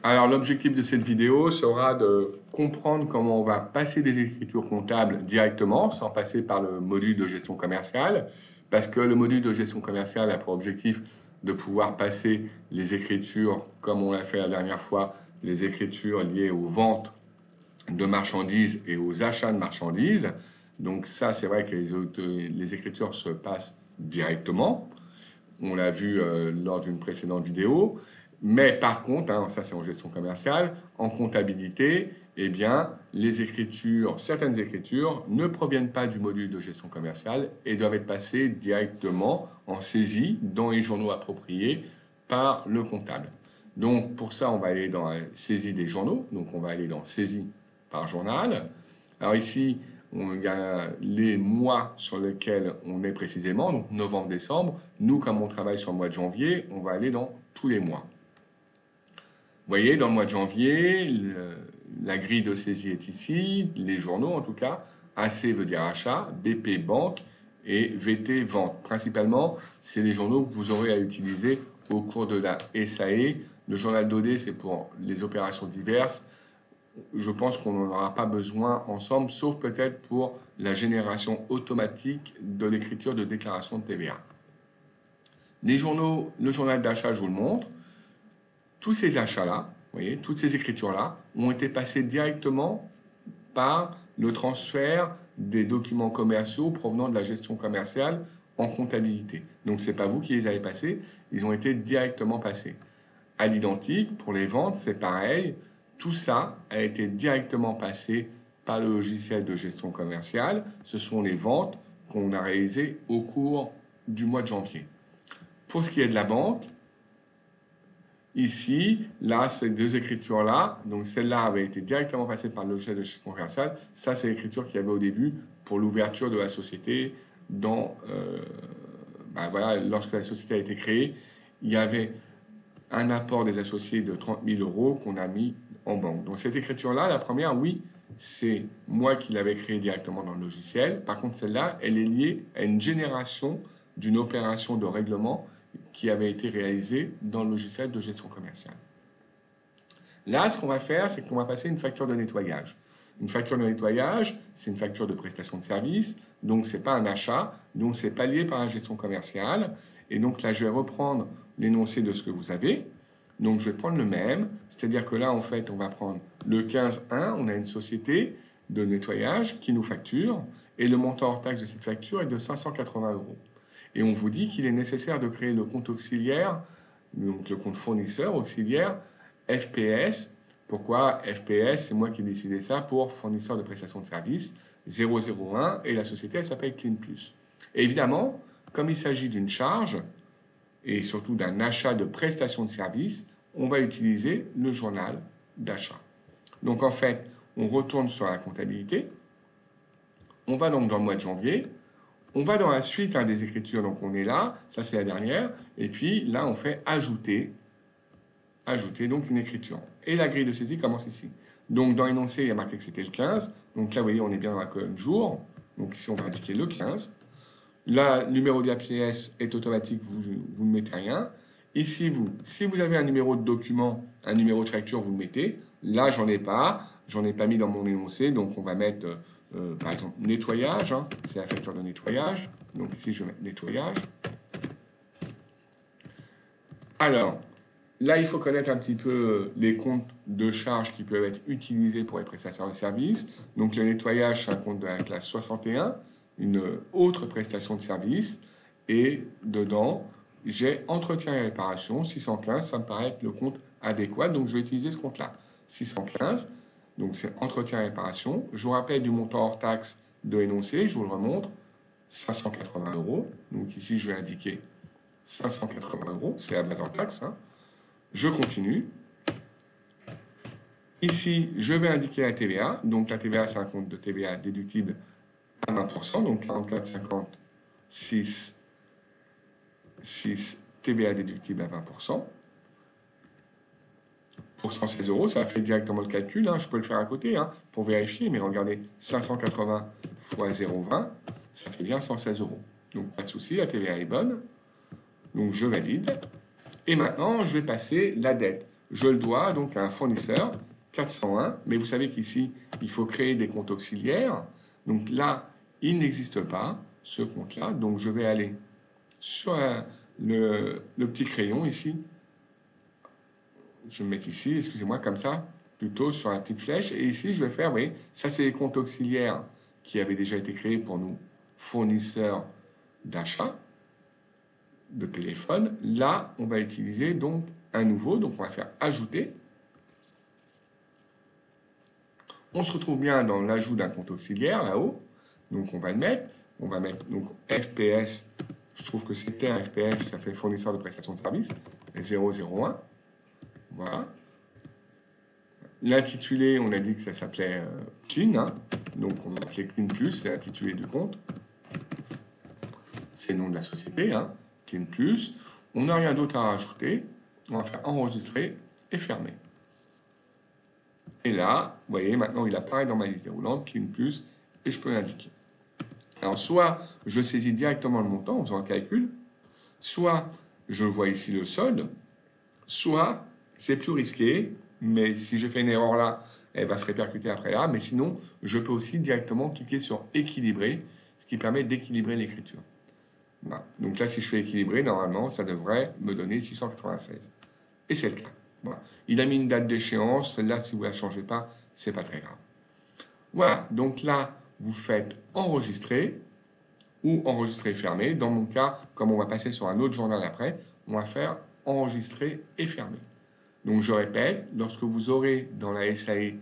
Alors, l'objectif de cette vidéo sera de comprendre comment on va passer des écritures comptables directement, sans passer par le module de gestion commerciale, parce que le module de gestion commerciale a pour objectif de pouvoir passer les écritures, comme on l'a fait la dernière fois, les écritures liées aux ventes de marchandises et aux achats de marchandises. Donc ça, c'est vrai que les écritures se passent directement. On l'a vu lors d'une précédente vidéo. Mais par contre, ça c'est en gestion commerciale, en comptabilité, eh bien, certaines écritures ne proviennent pas du module de gestion commerciale et doivent être passées directement en saisie dans les journaux appropriés par le comptable. Donc pour ça, on va aller dans la saisie des journaux. Donc on va aller dans saisie par journal. Alors ici, il y a les mois sur lesquels on est précisément, donc novembre, décembre. Nous, comme on travaille sur le mois de janvier, on va aller dans tous les mois. Vous voyez, dans le mois de janvier, la grille de saisie est ici, les journaux en tout cas. AC veut dire achat, BP banque et VT vente. Principalement, c'est les journaux que vous aurez à utiliser au cours de la SAE. Le journal d'OD, c'est pour les opérations diverses. Je pense qu'on n'en aura pas besoin ensemble, sauf peut-être pour la génération automatique de l'écriture de déclaration de TVA. Les journaux, le journal d'achat, je vous le montre. Tous ces achats-là, vous voyez, toutes ces écritures-là, ont été passées directement par le transfert des documents commerciaux provenant de la gestion commerciale en comptabilité. Donc, ce n'est pas vous qui les avez passés, ils ont été directement passés. À l'identique, pour les ventes, c'est pareil. Tout ça a été directement passé par le logiciel de gestion commerciale. Ce sont les ventes qu'on a réalisées au cours du mois de janvier. Pour ce qui est de la banque, ici, là, ces deux écritures-là, donc celle-là avait été directement passée par le logiciel de gestion commerciale. Ça, c'est l'écriture qu'il y avait au début pour l'ouverture de la société. Voilà, lorsque la société a été créée, il y avait un apport des associés de 30 000 € qu'on a mis en banque. Donc cette écriture-là, la première, oui, c'est moi qui l'avais créée directement dans le logiciel. Par contre, celle-là, elle est liée à une génération d'une opération de règlement qui avait été réalisée dans le logiciel de gestion commerciale. Là, ce qu'on va faire, c'est qu'on va passer une facture de nettoyage. Une facture de nettoyage, c'est une facture de prestation de service, donc ce n'est pas un achat, donc c'est pas lié par la gestion commerciale. Et donc là, je vais reprendre l'énoncé de ce que vous avez. Donc je vais prendre le même, c'est-à-dire que là, en fait, on va prendre le 15.1, on a une société de nettoyage qui nous facture, et le montant hors taxe de cette facture est de 580 €. Et on vous dit qu'il est nécessaire de créer le compte auxiliaire, donc le compte fournisseur auxiliaire, FPS. Pourquoi FPS? C'est moi qui ai décidé ça pour fournisseur de prestations de services 001 et la société elle s'appelle Clean Plus. Et évidemment, comme il s'agit d'une charge et surtout d'un achat de prestations de services, on va utiliser le journal d'achat. Donc en fait, on retourne sur la comptabilité, on va donc dans le mois de janvier, on va dans la suite des écritures, donc on est là, ça c'est la dernière, et puis là on fait ajouter donc une écriture. Et la grille de saisie commence ici. Donc dans l'énoncé, il y a marqué que c'était le 15. Donc là, vous voyez, on est bien dans la colonne jour. Donc ici, on va indiquer le 15. Là, le numéro d'APS est automatique, vous ne mettez rien. Ici, si vous avez un numéro de document, un numéro de facture, vous le mettez. Là, j'en ai pas mis dans mon énoncé. Donc on va mettre, par exemple, nettoyage. C'est la facture de nettoyage. Donc ici, je vais mettre nettoyage. Alors, là, il faut connaître un petit peu les comptes de charges qui peuvent être utilisés pour les prestataires de services. Donc, le nettoyage, c'est un compte de la classe 61, une autre prestation de service. Et dedans, j'ai entretien et réparation, 615, ça me paraît être le compte adéquat. Donc, je vais utiliser ce compte-là, 615. Donc, c'est entretien et réparation. Je vous rappelle du montant hors taxe de l'énoncé, je vous le remontre, 580 €. Donc, ici, je vais indiquer 580 €, c'est la base hors taxe. Je continue. Ici, je vais indiquer la TVA. Donc, la TVA, c'est un compte de TVA déductible à 20%. Donc, 44,50, 6 TVA déductible à 20%. Pour 116 €, ça fait directement le calcul. Je peux le faire à côté pour vérifier. Mais regardez, 580 fois 0,20, ça fait bien 116 €. Donc, pas de souci, la TVA est bonne. Donc, je valide. Et maintenant, je vais passer la dette. je le dois donc à un fournisseur 401, mais vous savez qu'ici, il faut créer des comptes auxiliaires. Donc là, il n'existe pas, ce compte-là. Donc je vais aller sur le petit crayon ici. Je vais me mettre ici, excusez-moi, comme ça, plutôt sur la petite flèche. Et ici, je vais faire, oui, ça c'est les comptes auxiliaires qui avaient déjà été créés pour nous, fournisseurs d'achat de téléphone. Là, on va utiliser donc un nouveau, donc on va faire ajouter. On se retrouve bien dans l'ajout d'un compte auxiliaire là-haut. Donc on va le mettre. On va mettre donc FPS. Je trouve que c'est clair, FPF, ça fait fournisseur de prestations de services. 001. Voilà. L'intitulé, on a dit que ça s'appelait Clean. Hein. Donc on va appeler Clean Plus, c'est l'intitulé du compte. C'est le nom de la société, hein. Clean Plus. On n'a rien d'autre à rajouter. On va faire enregistrer et fermer. Et là, vous voyez, maintenant il apparaît dans ma liste déroulante, Clean Plus, et je peux l'indiquer. Alors, soit je saisis directement le montant en faisant le calcul, soit je vois ici le solde, soit c'est plus risqué, mais si je fais une erreur là, elle va se répercuter après là, mais sinon, je peux aussi directement cliquer sur équilibrer, ce qui permet d'équilibrer l'écriture. Voilà. Donc là, si je fais équilibrer, normalement, ça devrait me donner 696. Et c'est le cas. Voilà. Il a mis une date d'échéance, celle-là, si vous ne la changez pas, c'est pas très grave. Voilà, donc là, vous faites enregistrer ou enregistrer fermé. Dans mon cas, comme on va passer sur un autre journal après, on va faire enregistrer et fermer. Donc je répète, lorsque vous aurez dans la SAE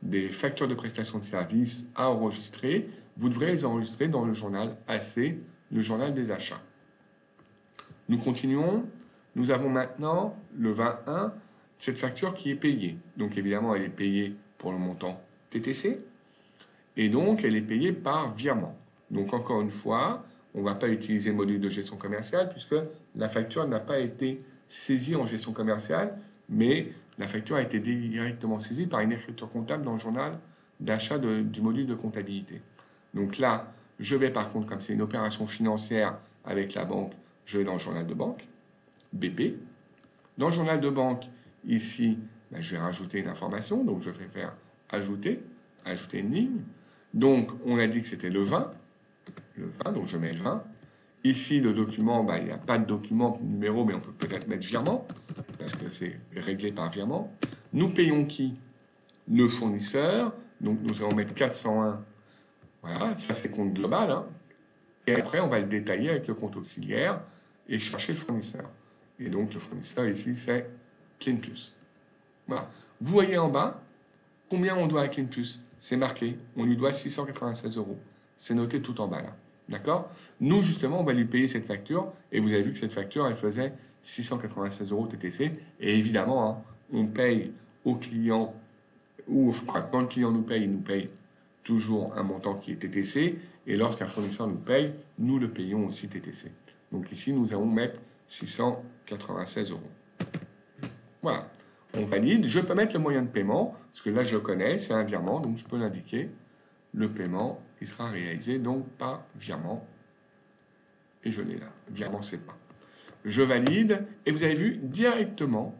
des factures de prestation de services à enregistrer, vous devrez les enregistrer dans le journal AC, le journal des achats. Nous continuons. Nous avons maintenant le 21, cette facture qui est payée. Donc évidemment, elle est payée pour le montant TTC. Et donc, elle est payée par virement. Donc encore une fois, on ne va pas utiliser le module de gestion commerciale puisque la facture n'a pas été saisie en gestion commerciale, mais la facture a été directement saisie par une écriture comptable dans le journal d'achat du module de comptabilité. Donc là, je vais par contre, comme c'est une opération financière avec la banque, je vais dans le journal de banque, BP. Dans le journal de banque, ici, je vais rajouter une information, donc je vais faire ajouter une ligne. Donc, on a dit que c'était le 20, donc je mets le 20. Ici, le document, il n'y a pas de document numéro, mais on peut peut-être mettre virement, parce que c'est réglé par virement. Nous payons qui? Le fournisseur, donc nous allons mettre 401. Voilà, ça c'est le compte global. Hein. Et après, on va le détailler avec le compte auxiliaire et chercher le fournisseur. Et donc, le fournisseur ici, c'est Clean Plus. Voilà. Vous voyez en bas, combien on doit à Clean Plus? C'est marqué, on lui doit 696 €. C'est noté tout en bas là. D'accord? Nous, justement, on va lui payer cette facture. Et vous avez vu que cette facture, elle faisait 696 € TTC. Et évidemment, hein, on paye au client, ou quand le client nous paye, il nous paye toujours un montant qui est TTC. Et lorsqu'un fournisseur nous paye, nous le payons aussi TTC. Donc ici, nous allons mettre 696 €. Voilà. On valide. Je peux mettre le moyen de paiement, parce que là, je le connais, c'est un virement, donc je peux l'indiquer. Le paiement, il sera réalisé donc par virement. Et je l'ai là. Virement, c'est pas. Je valide, et vous avez vu, directement,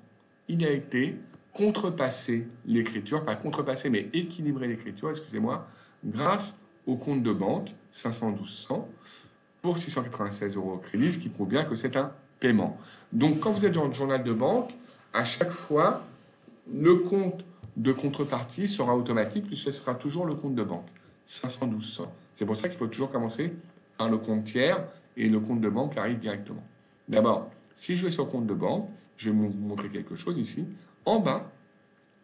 il a été contrepassé l'écriture, pas contrepassé, mais équilibré l'écriture, excusez-moi, grâce au compte de banque 51200 pour 696 € au crédit, ce qui prouve bien que c'est un paiement. Donc, quand vous êtes dans le journal de banque, à chaque fois, le compte de contrepartie sera automatique puisque ce sera toujours le compte de banque, 51200. C'est pour ça qu'il faut toujours commencer par le compte tiers et le compte de banque arrive directement. D'abord, si je vais sur le compte de banque, je vais vous montrer quelque chose ici. En bas,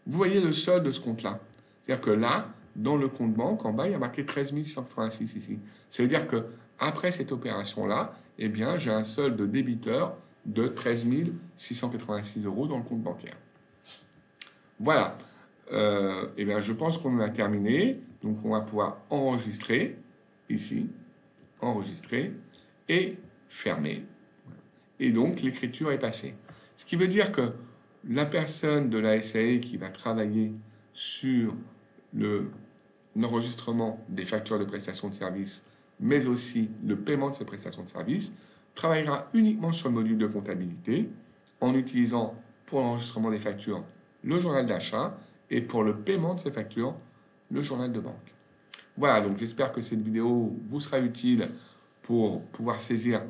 vous voyez le solde de ce compte-là. C'est-à-dire que là, dans le compte banque, en bas, il y a marqué 13 186 ici. Ça veut dire que après cette opération-là, eh bien, j'ai un solde de débiteur de 13 686 € dans le compte bancaire. Voilà. Eh bien, je pense qu'on a terminé. Donc, on va pouvoir enregistrer ici, enregistrer et fermer. Et donc, l'écriture est passée. Ce qui veut dire que la personne de la SAE qui va travailler sur l'enregistrement des factures de prestation de services, mais aussi le paiement de ces prestations de services, travaillera uniquement sur le module de comptabilité en utilisant pour l'enregistrement des factures, le journal d'achat, et pour le paiement de ces factures, le journal de banque. Voilà, donc j'espère que cette vidéo vous sera utile pour pouvoir saisir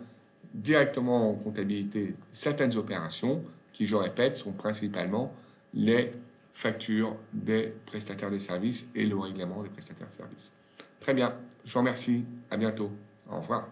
directement en comptabilité certaines opérations qui, je répète, sont principalement les factures des prestataires de services et le règlement des prestataires de services. Très bien, je vous remercie, à bientôt, au revoir.